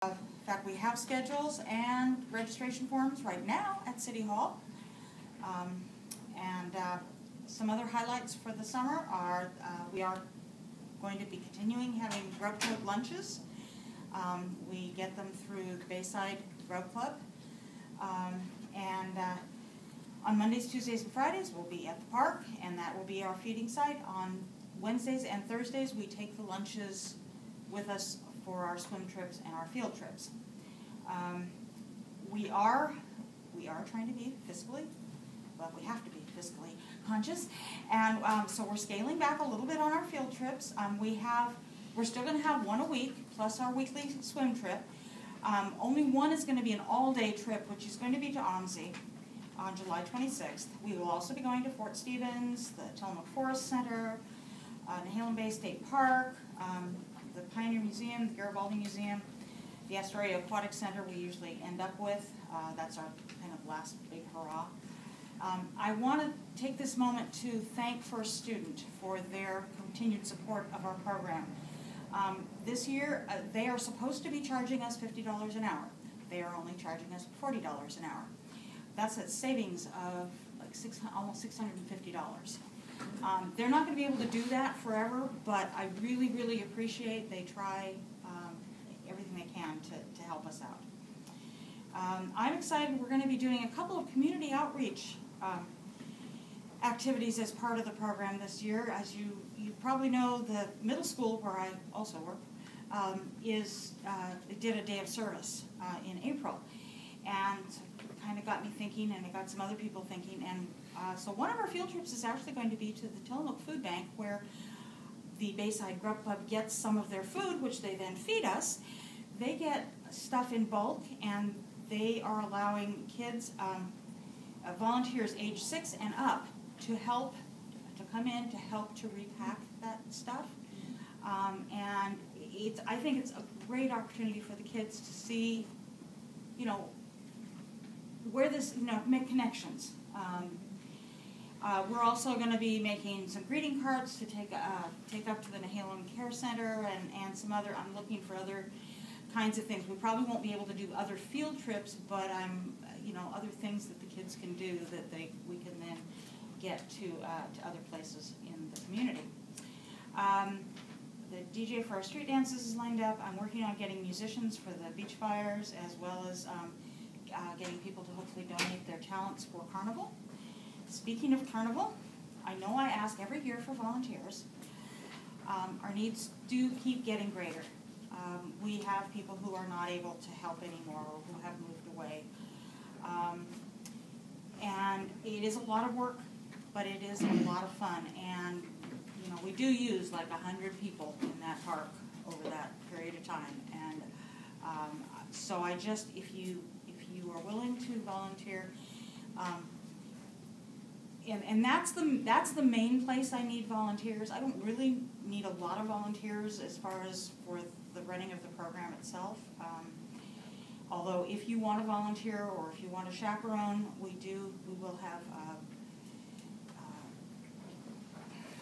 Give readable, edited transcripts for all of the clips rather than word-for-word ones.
In fact, we have schedules and registration forms right now at City Hall. Some other highlights for the summer are we are going to be continuing having Grub Club lunches. We get them through the Bayside Grub Club. On Mondays, Tuesdays, and Fridays, we'll be at the park, and that will be our feeding site. On Wednesdays and Thursdays, we take the lunches with us for our swim trips and our field trips. We are trying to be fiscally, well, we have to be fiscally conscious, and so we're scaling back a little bit on our field trips. We're still going to have one a week, plus our weekly swim trip. Only one is going to be an all-day trip, which is going to be to OMSI on July 26th. We will also be going to Fort Stevens, the Tillamook Forest Center, Nehalem Bay State Park, the Pioneer Museum, the Garibaldi Museum, the Astoria Aquatic Center we usually end up with. That's our kind of last big hurrah. I want to take this moment to thank First Student for their continued support of our program. This year, they are supposed to be charging us $50 an hour. They are only charging us $40 an hour. That's a savings of like almost $650. They're not going to be able to do that forever, but I really, really appreciate they try everything they can to help us out. I'm excited. We're going to be doing a couple of community outreach activities as part of the program this year. As you probably know, the middle school, where I also work, did a day of service in April. And it kind of got me thinking, and it got some other people thinking. And so one of our field trips is actually going to be to the Tillamook Food Bank, where the Bayside Grub Club gets some of their food, which they then feed us. They get stuff in bulk, and they are allowing kids, volunteers age 6 and up, to come in to help to repack that stuff. And I think it's a great opportunity for the kids to see, where this, make connections. We're also going to be making some greeting cards to take up to the Nehalem Care Center and some other. I'm looking for other kinds of things. We probably won't be able to do other field trips, but other things that the kids can do that we can then get to other places in the community. The DJ for our street dances is lined up. I'm working on getting musicians for the beach fires, as well as getting people to hopefully donate their talents for Carnival. Speaking of Carnival, I know I ask every year for volunteers. Our needs do keep getting greater. We have people who are not able to help anymore or who have moved away. And it is a lot of work, but it is a lot of fun. And we do use like 100 people in that park over that period of time. And so if you are willing to volunteer, and that's the main place I need volunteers. I don't really need a lot of volunteers as far as for the running of the program itself. Although if you want to volunteer or if you want to chaperone, we will have,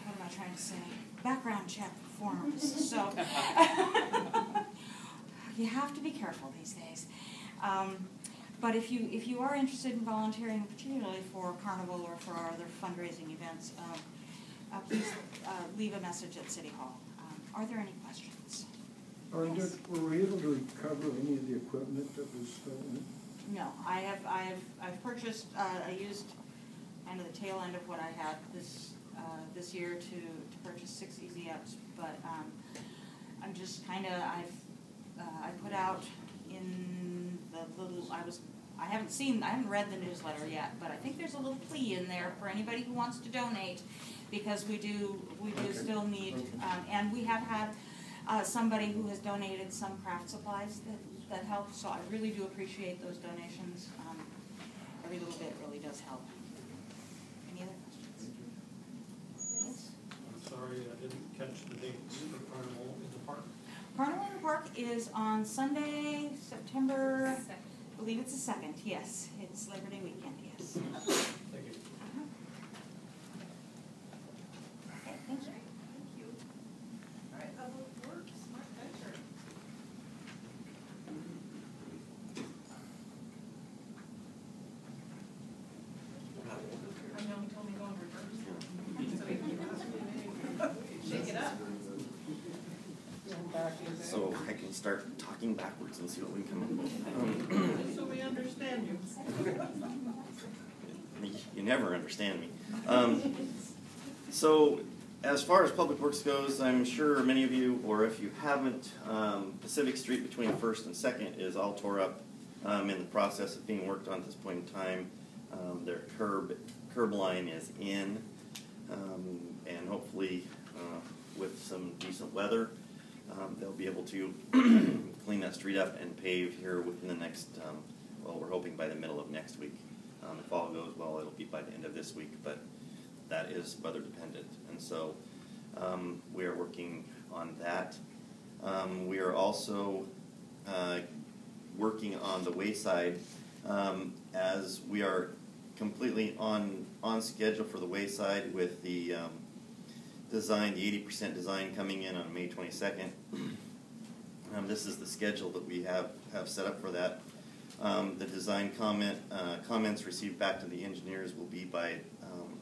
what am I trying to say? Background check forms. So you have to be careful these days. But if you are interested in volunteering, particularly for Carnival or for our other fundraising events, please leave a message at City Hall. Are there any questions? Yes. Were we able to recover any of the equipment that was stolen? No, I've purchased. I used kind of the tail end of what I had this year to purchase 6 Easy Ups, but I'm just kind of I put out in the little I haven't read the newsletter yet, but I think there's a little plea in there for anybody who wants to donate, because we do still need, and we have had somebody who has donated some craft supplies that help, so I really do appreciate those donations. Every little bit really does help. Any other questions? Yes? I'm sorry, I didn't catch the dates for Carnival in the Park. Carnival in the Park is on Sunday, September 2nd. I believe it's the 2nd, yes. It's Labor Day weekend, yes. Thank you. Okay, thank you. Thank you. All right, Public Works, Mark Becher. start talking backwards and see what we can come up with. So we understand you. You never understand me. So as far as Public Works goes, I'm sure many of you, or if you haven't, Pacific Street between 1st and 2nd is all tore up, in the process of being worked on at this point in time. Their curb line is in, and hopefully with some decent weather, they'll be able to clean that street up and pave here within the next, well, we're hoping by the middle of next week. If all goes well, it'll be by the end of this week, but that is weather dependent. And so we are working on that. We are also working on the wayside, as we are completely on schedule for the wayside with the design, the 80% design coming in on May 22nd. This is the schedule that we have set up for that. The design comments received back to the engineers will be by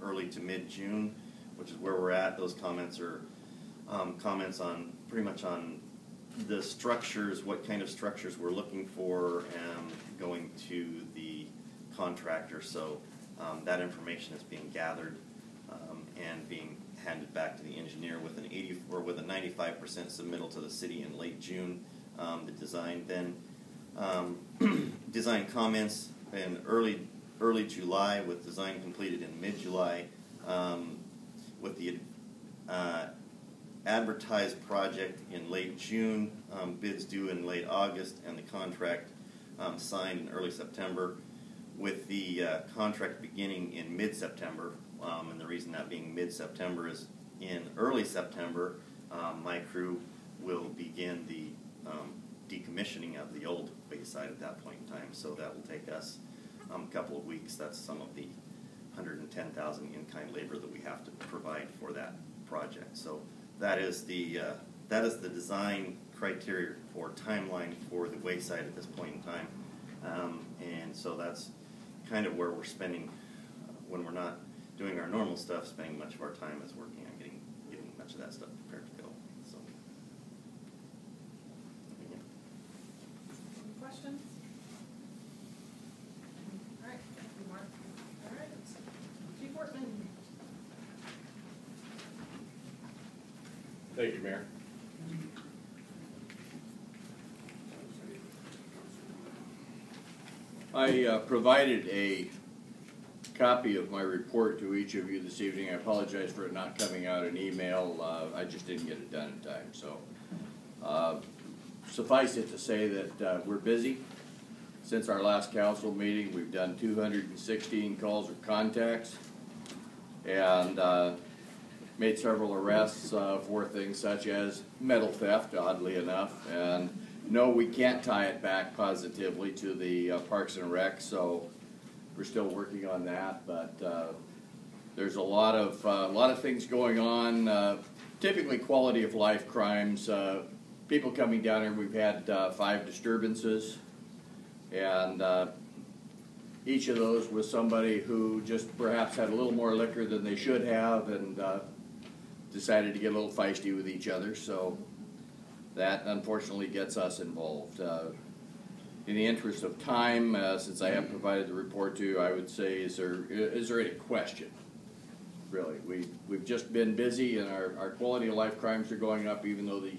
early to mid-June, which is where we're at. Those comments are comments on pretty much on the structures, what kind of structures we're looking for, and going to the contractor. So that information is being gathered and being handed back to the engineer with an 95% submittal to the city in late June. The design then design comments in early July, with design completed in mid-July, with the advertised project in late June, bids due in late August, and the contract signed in early September, with the contract beginning in mid-September. And the reason that being mid-September is in early September, my crew will begin the decommissioning of the old wayside at that point in time. So that will take us a couple of weeks. That's some of the $110,000 in-kind labor that we have to provide for that project. So that is the design criteria or timeline for the wayside at this point in time. And so that's kind of where we're spending, when we're not doing our normal stuff, spending much of our time is working on getting much of that stuff prepared to go. So, yeah. Any questions? All right, thank you, Mark. All right, Chief Wortman. Thank you, Mayor. I provided a copy of my report to each of you this evening. I apologize for it not coming out in email. I just didn't get it done in time. So suffice it to say that we're busy. Since our last council meeting, we've done 216 calls or contacts and made several arrests for things such as metal theft, oddly enough. And no, we can't tie it back positively to the Parks and Rec, so we're still working on that. But there's a lot of things going on. Typically, quality of life crimes. People coming down here. We've had 5 disturbances, and each of those was somebody who just perhaps had a little more liquor than they should have, and decided to get a little feisty with each other. So that unfortunately gets us involved. In the interest of time, since I have provided the report to you, I would say, is there any question? Really, we've just been busy, and our quality of life crimes are going up, even though the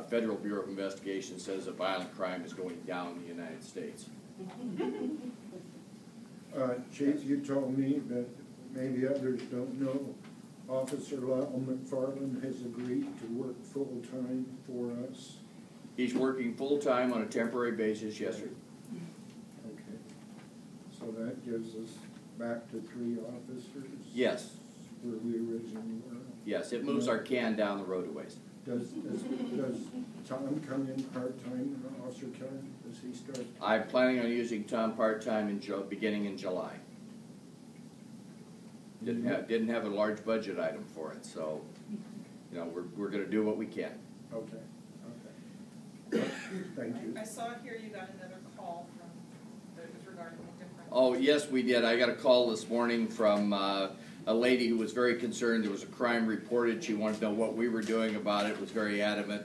Federal Bureau of Investigation says that violent crime is going down in the United States. Chief, you told me that maybe others don't know, Officer Lyle McFarland has agreed to work full-time for us. He's working full-time on a temporary basis, yes, sir. Okay. So that gives us back to 3 officers? Yes. Where we originally were? Yes, it moves our can down the road a ways. Does Tom come in part-time, Officer Kelly? Does he start? I'm planning on using Tom part-time beginning in July. Didn't have a large budget item for it, so we're going to do what we can. Okay. Thank you. I saw here you got another call that was regarding a different. Oh yes, we did. I got a call this morning from a a lady who was very concerned. There was a crime reported. She wanted to know what we were doing about it. Was very adamant.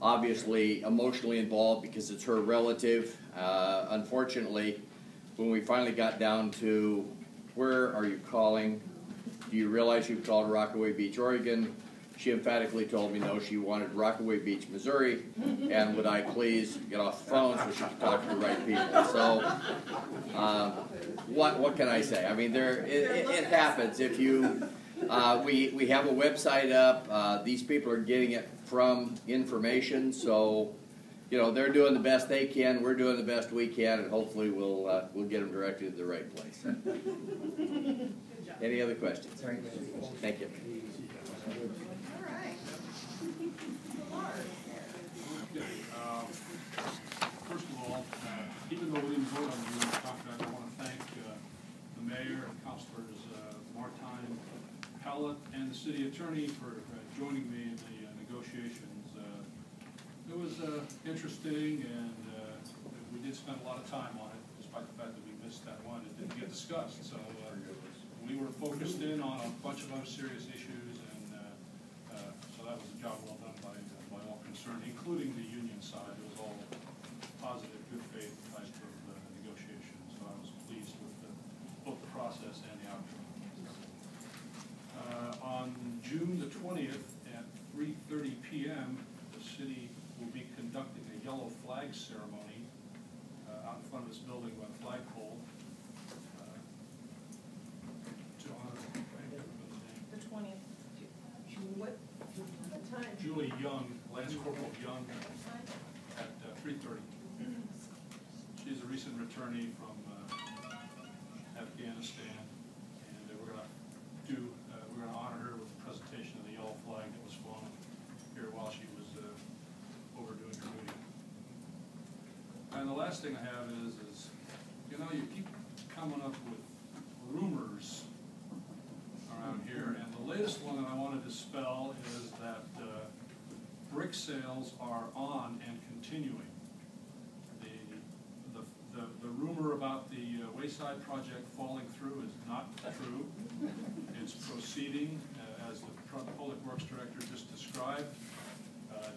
Obviously emotionally involved because it's her relative. Unfortunately, when we finally got down to where are you calling? Do you realize you've called Rockaway Beach, Oregon? She emphatically told me no, she wanted Rockaway Beach, Missouri, and would I please get off the phone so she could talk to the right people. So, what can I say? I mean, it happens. If you, we have a website up. These people are getting it from information, so you know they're doing the best they can. We're doing the best we can, and hopefully we'll get them directed to the right place. Any other questions? Thank you. All right. First of all, even though we didn't vote on the union contract, I want to thank the mayor and councilors Martine, Hallett, and the city attorney for joining me in the negotiations. It was interesting, and we did spend a lot of time on it, despite the fact that we missed that one. It didn't get discussed, so we were focused in on a bunch of other serious issues, and so that was a job well done by all concerned, including the union side. It was all positive, good faith type of negotiation, so I was pleased with both the process and the outcome. On June the 20th at 3:30 p.m., the city will be conducting a yellow flag ceremony out in front of this building by the flagpole to honor The 20th. What time? Julie Young, Lance Corporal Young, at 3:30. She's a recent returnee from Afghanistan, and we're going to honor her with a presentation of the yellow flag that was flown here while she was over doing her duty. And the last thing I have is you know, you keep coming up with rumors around here, and the latest one that I want to dispel is that brick sales are on and continuing. The rumor about the Wayside project falling through is not true. It's proceeding as the Public Works Director just described.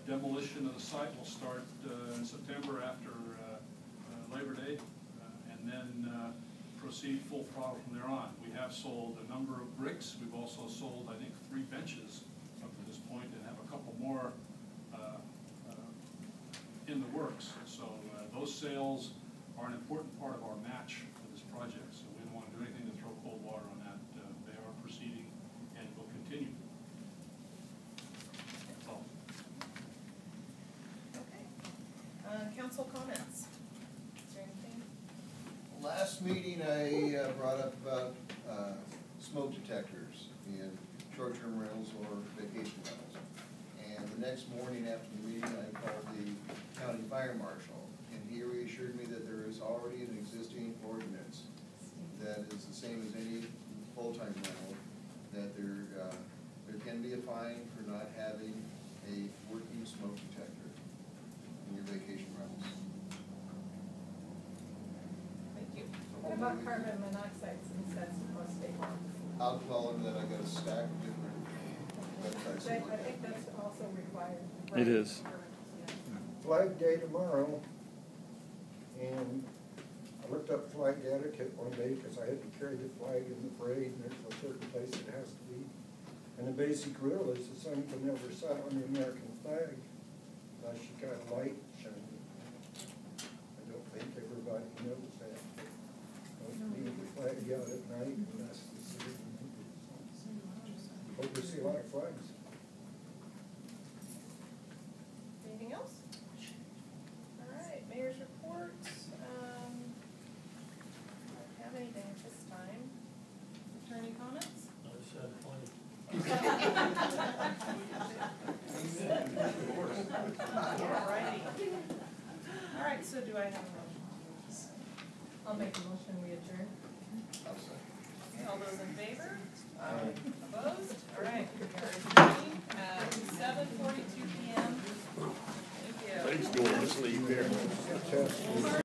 Demolition of the site will start in September after Labor Day, and then proceed full throttle from there on. We have sold a number of bricks. We've also sold, I think, 3 benches up to this point, and have a couple more in the works. So those sales are an important part of our match for this project. So we don't want to do anything to throw cold water on that. They are proceeding and will continue. That's all. Okay. Council comments. Is there anything? Last meeting, I brought up about smoke detectors in short-term rentals or vacation rentals. And the next morning after the meeting, I called the county fire marshal, and he reassured me that there is already an existing ordinance that is the same as any full-time rental, that there can be a fine for not having a working smoke detector in your vacation rentals. Thank you. What about carbon monoxide, since that's supposed to be one? I'll tell him that I got a stack of different websites. I think that's also required. It is. Flag Day tomorrow, and I looked up flag etiquette one day because I had to carry the flag in the parade, and there's a certain place it has to be. And the basic rule is the sun can never set on the American flag unless you got a light shining. I don't think everybody knows that. Don't leave the flag out at night unless the city. Hope to see a lot of flags. Anything else? All right, mayor's reports. Don't have anything at this time. Attorney comments? I said plenty. All righty. All right, so do I have a motion? I'll make a motion, we adjourn. I'll say. Okay, all those in favor? Opposed? All right, we are adjourning at 7:42 p.m. Thank you. Thanks, Doris. Leave here.